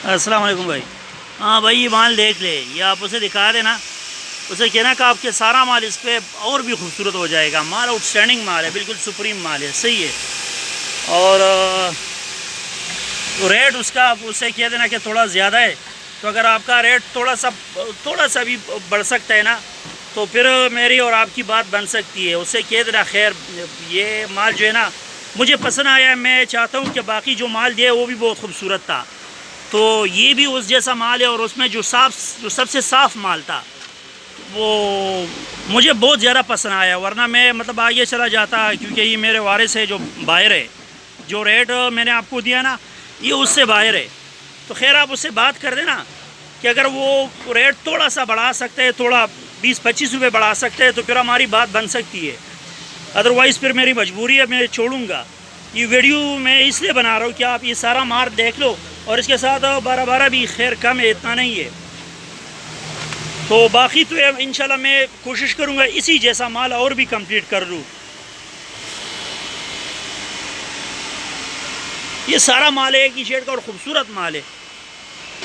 السلام علیکم بھائی. ہاں بھائی یہ مال دیکھ لے, یہ آپ اسے دکھا دینا, اسے کہنا کہ آپ کے سارا مال اس پہ اور بھی خوبصورت ہو جائے گا. مال آؤٹ اسٹینڈنگ مال ہے, بالکل سپریم مال ہے, صحیح ہے. اور ریٹ اس کا اسے کہہ دینا کہ تھوڑا زیادہ ہے, تو اگر آپ کا ریٹ تھوڑا سا بھی بڑھ سکتا ہے نا, تو پھر میری اور آپ کی بات بن سکتی ہے. اسے کہہ دینا خیر یہ مال جو ہے نا مجھے پسند آیا, میں چاہتا ہوں کہ باقی جو مال دیا وہ بھی بہت خوبصورت تھا, تو یہ بھی اس جیسا مال ہے. اور اس میں جو سب سے صاف مال تھا وہ مجھے بہت زیادہ پسند آیا, ورنہ میں مطلب آگے چلا جاتا, کیونکہ یہ میرے وارث ہے جو باہر ہے. جو ریٹ میں نے آپ کو دیا نا یہ اس سے باہر ہے. تو خیر آپ اس سے بات کر دینا کہ اگر وہ ریٹ تھوڑا سا بڑھا سکتے ہیں, تھوڑا 20-25 روپے بڑھا سکتے ہیں, تو پھر ہماری بات بن سکتی ہے. ادروائز پھر میری مجبوری ہے, میں چھوڑوں گا. یہ ویڈیو میں اس لیے بنا رہا ہوں کہ آپ یہ سارا مال دیکھ لو, اور اس کے ساتھ 12 بھی خیر کم ہے, اتنا نہیں ہے. تو باقی تو انشاءاللہ میں کوشش کروں گا اسی جیسا مال اور بھی کمپلیٹ کر لوں. یہ سارا مال ہے ایک ہی شیڈ کا اور خوبصورت مال ہے.